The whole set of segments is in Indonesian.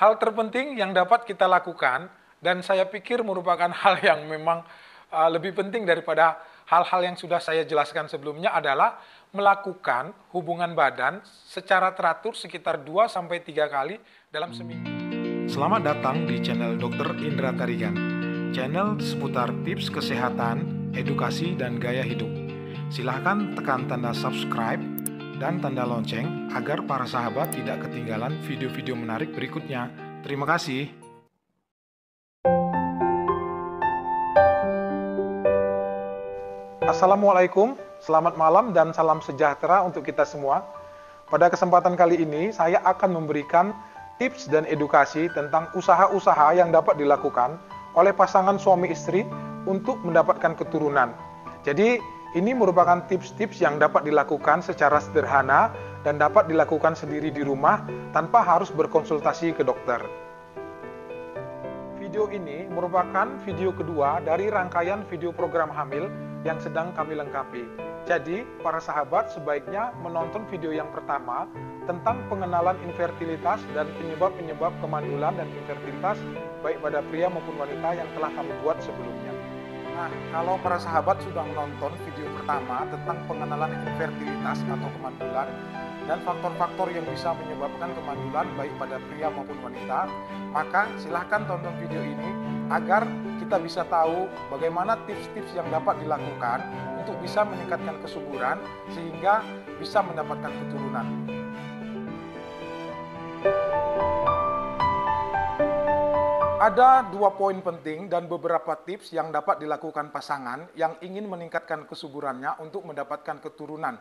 Hal terpenting yang dapat kita lakukan, dan saya pikir merupakan hal yang memang lebih penting daripada hal-hal yang sudah saya jelaskan sebelumnya adalah melakukan hubungan badan secara teratur sekitar 2-3 kali dalam seminggu. Selamat datang di channel Dr. Indra Tarigan, channel seputar tips kesehatan, edukasi, dan gaya hidup. Silahkan tekan tanda subscribe dan tanda lonceng agar para sahabat tidak ketinggalan video-video menarik berikutnya. Terima kasih. Assalamualaikum, selamat malam dan salam sejahtera untuk kita semua. Pada kesempatan kali ini, saya akan memberikan tips dan edukasi tentang usaha-usaha yang dapat dilakukan oleh pasangan suami istri untuk mendapatkan keturunan. Jadi, ini merupakan tips-tips yang dapat dilakukan secara sederhana dan dapat dilakukan sendiri di rumah tanpa harus berkonsultasi ke dokter. Video ini merupakan video kedua dari rangkaian video program hamil yang sedang kami lengkapi. Jadi, para sahabat sebaiknya menonton video yang pertama tentang pengenalan infertilitas dan penyebab-penyebab kemandulan dan infertilitas baik pada pria maupun wanita yang telah kami buat sebelumnya. Nah, kalau para sahabat sudah menonton video pertama tentang pengenalan infertilitas atau kemandulan dan faktor-faktor yang bisa menyebabkan kemandulan baik pada pria maupun wanita, maka silahkan tonton video ini agar kita bisa tahu bagaimana tips-tips yang dapat dilakukan untuk bisa meningkatkan kesuburan sehingga bisa mendapatkan keturunan. Ada 2 poin penting dan beberapa tips yang dapat dilakukan pasangan yang ingin meningkatkan kesuburannya untuk mendapatkan keturunan.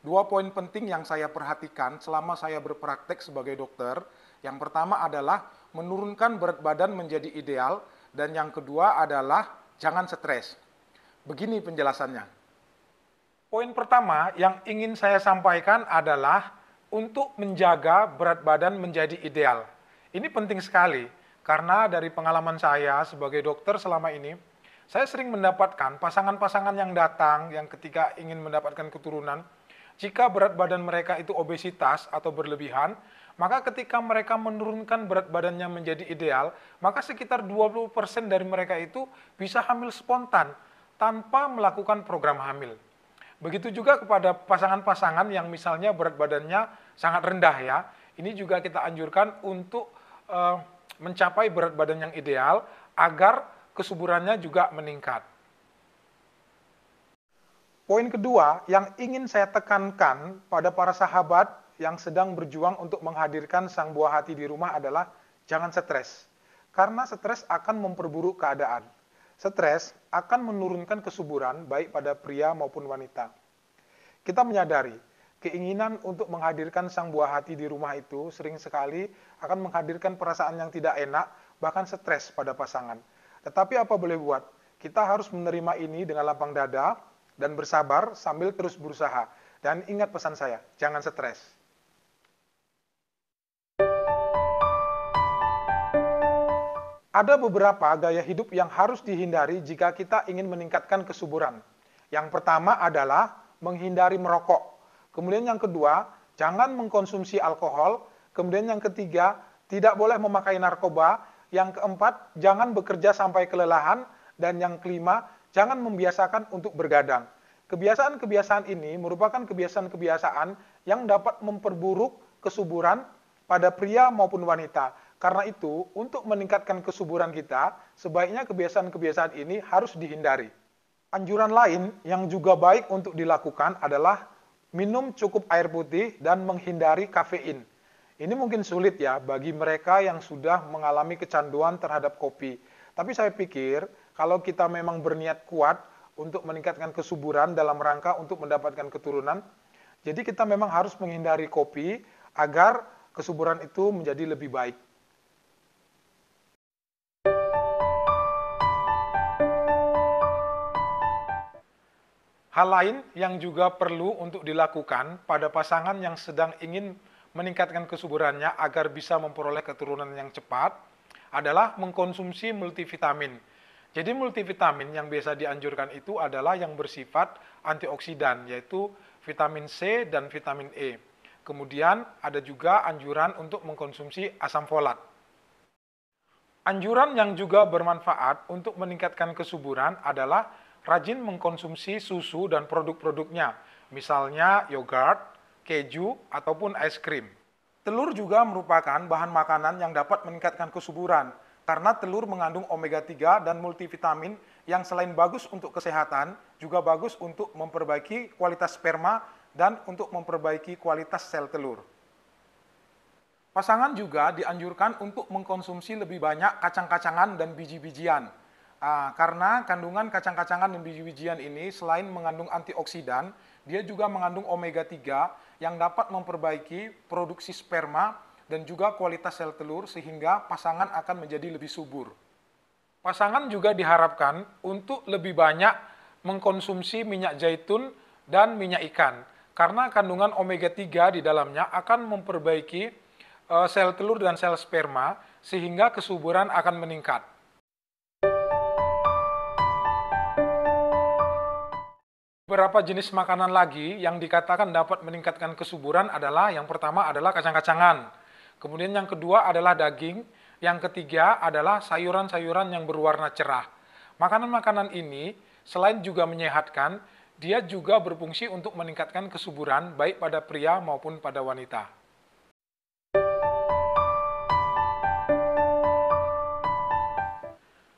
2 poin penting yang saya perhatikan selama saya berpraktek sebagai dokter. Yang pertama adalah menurunkan berat badan menjadi ideal, dan yang kedua adalah jangan stres. Begini penjelasannya. Poin pertama yang ingin saya sampaikan adalah untuk menjaga berat badan menjadi ideal. Ini penting sekali, karena dari pengalaman saya sebagai dokter selama ini, saya sering mendapatkan pasangan-pasangan yang datang yang ketika ingin mendapatkan keturunan, jika berat badan mereka itu obesitas atau berlebihan, maka ketika mereka menurunkan berat badannya menjadi ideal, maka sekitar 20% dari mereka itu bisa hamil spontan tanpa melakukan program hamil. Begitu juga kepada pasangan-pasangan yang misalnya berat badannya sangat rendah ya, ini juga kita anjurkan untuk mencapai berat badan yang ideal agar kesuburannya juga meningkat. Poin kedua yang ingin saya tekankan pada para sahabat yang sedang berjuang untuk menghadirkan sang buah hati di rumah adalah jangan stres. Karena stres akan memperburuk keadaan. Stres akan menurunkan kesuburan baik pada pria maupun wanita. Kita menyadari keinginan untuk menghadirkan sang buah hati di rumah itu sering sekali akan menghadirkan perasaan yang tidak enak, bahkan stres pada pasangan. Tetapi apa boleh buat? Kita harus menerima ini dengan lapang dada dan bersabar sambil terus berusaha. Dan ingat pesan saya, jangan stres. Ada beberapa gaya hidup yang harus dihindari jika kita ingin meningkatkan kesuburan. Yang pertama adalah menghindari merokok. Kemudian yang kedua, jangan mengkonsumsi alkohol. Kemudian yang ketiga, tidak boleh memakai narkoba. Yang keempat, jangan bekerja sampai kelelahan. Dan yang kelima, jangan membiasakan untuk bergadang. Kebiasaan-kebiasaan ini merupakan kebiasaan-kebiasaan yang dapat memperburuk kesuburan pada pria maupun wanita. Karena itu, untuk meningkatkan kesuburan kita, sebaiknya kebiasaan-kebiasaan ini harus dihindari. Anjuran lain yang juga baik untuk dilakukan adalah minum cukup air putih dan menghindari kafein. Ini mungkin sulit ya bagi mereka yang sudah mengalami kecanduan terhadap kopi. Tapi saya pikir kalau kita memang berniat kuat untuk meningkatkan kesuburan dalam rangka untuk mendapatkan keturunan, jadi kita memang harus menghindari kopi agar kesuburan itu menjadi lebih baik. Hal lain yang juga perlu untuk dilakukan pada pasangan yang sedang ingin meningkatkan kesuburannya agar bisa memperoleh keturunan yang cepat adalah mengkonsumsi multivitamin. Jadi multivitamin yang biasa dianjurkan itu adalah yang bersifat antioksidan, yaitu vitamin C dan vitamin E. Kemudian ada juga anjuran untuk mengkonsumsi asam folat. Anjuran yang juga bermanfaat untuk meningkatkan kesuburan adalah rajin mengkonsumsi susu dan produk-produknya, misalnya yogurt, keju, ataupun es krim. Telur juga merupakan bahan makanan yang dapat meningkatkan kesuburan, karena telur mengandung omega 3 dan multivitamin yang selain bagus untuk kesehatan, juga bagus untuk memperbaiki kualitas sperma dan untuk memperbaiki kualitas sel telur. Pasangan juga dianjurkan untuk mengkonsumsi lebih banyak kacang-kacangan dan biji-bijian. Karena kandungan kacang-kacangan dan biji-bijian ini selain mengandung antioksidan, dia juga mengandung omega 3 yang dapat memperbaiki produksi sperma dan juga kualitas sel telur sehingga pasangan akan menjadi lebih subur. Pasangan juga diharapkan untuk lebih banyak mengkonsumsi minyak zaitun dan minyak ikan karena kandungan omega 3 di dalamnya akan memperbaiki sel telur dan sel sperma sehingga kesuburan akan meningkat. Beberapa jenis makanan lagi yang dikatakan dapat meningkatkan kesuburan adalah yang pertama adalah kacang-kacangan, kemudian yang kedua adalah daging, yang ketiga adalah sayuran-sayuran yang berwarna cerah. Makanan-makanan ini selain juga menyehatkan, dia juga berfungsi untuk meningkatkan kesuburan baik pada pria maupun pada wanita.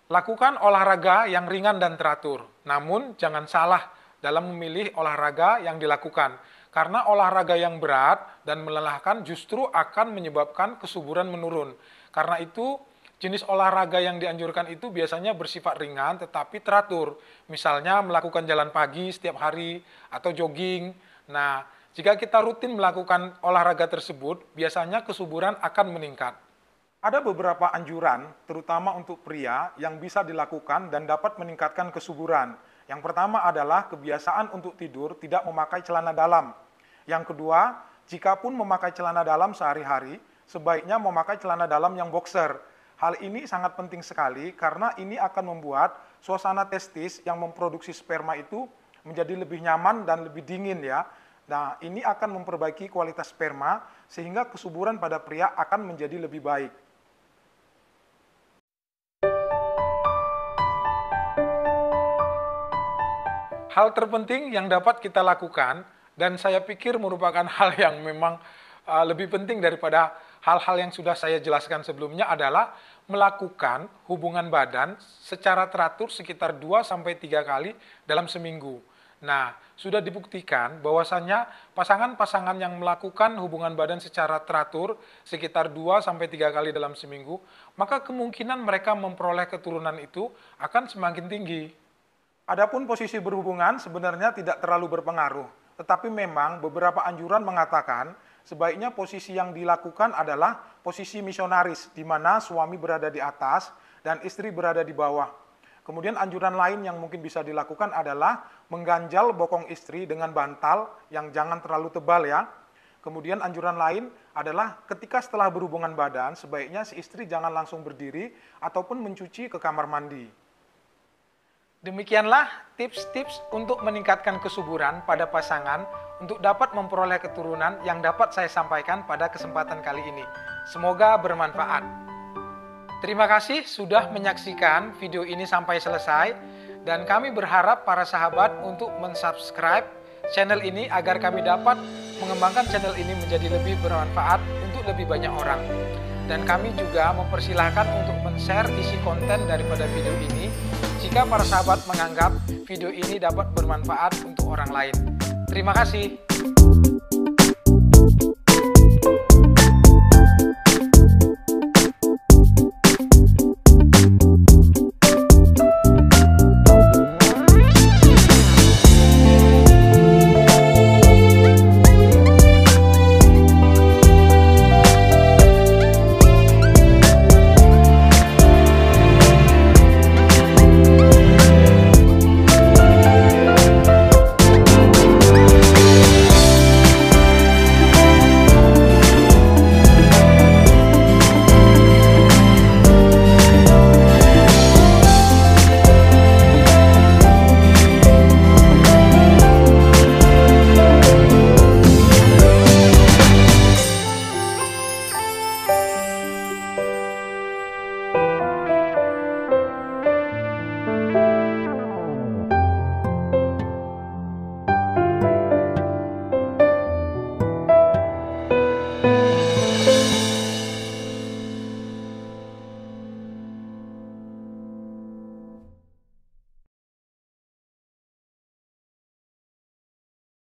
Lakukan olahraga yang ringan dan teratur, namun jangan salah dalam memilih olahraga yang dilakukan, karena olahraga yang berat dan melelahkan justru akan menyebabkan kesuburan menurun. Karena itu, jenis olahraga yang dianjurkan itu biasanya bersifat ringan tetapi teratur, misalnya melakukan jalan pagi setiap hari atau jogging. Nah, jika kita rutin melakukan olahraga tersebut, biasanya kesuburan akan meningkat. Ada beberapa anjuran, terutama untuk pria, yang bisa dilakukan dan dapat meningkatkan kesuburan. Yang pertama adalah kebiasaan untuk tidur tidak memakai celana dalam. Yang kedua, jikapun memakai celana dalam sehari-hari, sebaiknya memakai celana dalam yang boxer. Hal ini sangat penting sekali karena ini akan membuat suasana testis yang memproduksi sperma itu menjadi lebih nyaman dan lebih dingin ya. Nah, ini akan memperbaiki kualitas sperma sehingga kesuburan pada pria akan menjadi lebih baik. Hal terpenting yang dapat kita lakukan, dan saya pikir merupakan hal yang memang lebih penting daripada hal-hal yang sudah saya jelaskan sebelumnya adalah melakukan hubungan badan secara teratur sekitar 2-3 kali dalam seminggu. Nah, sudah dibuktikan bahwasannya pasangan-pasangan yang melakukan hubungan badan secara teratur sekitar 2-3 kali dalam seminggu, maka kemungkinan mereka memperoleh keturunan itu akan semakin tinggi. Adapun posisi berhubungan sebenarnya tidak terlalu berpengaruh, tetapi memang beberapa anjuran mengatakan sebaiknya posisi yang dilakukan adalah posisi misionaris, di mana suami berada di atas dan istri berada di bawah. Kemudian anjuran lain yang mungkin bisa dilakukan adalah mengganjal bokong istri dengan bantal yang jangan terlalu tebal ya. Kemudian anjuran lain adalah ketika setelah berhubungan badan, sebaiknya si istri jangan langsung berdiri ataupun mencuci ke kamar mandi. Demikianlah tips-tips untuk meningkatkan kesuburan pada pasangan untuk dapat memperoleh keturunan yang dapat saya sampaikan pada kesempatan kali ini. Semoga bermanfaat. Terima kasih sudah menyaksikan video ini sampai selesai dan kami berharap para sahabat untuk mensubscribe channel ini agar kami dapat mengembangkan channel ini menjadi lebih bermanfaat untuk lebih banyak orang. Dan kami juga mempersilahkan untuk men-share isi konten daripada video ini jika para sahabat menganggap video ini dapat bermanfaat untuk orang lain. Terima kasih.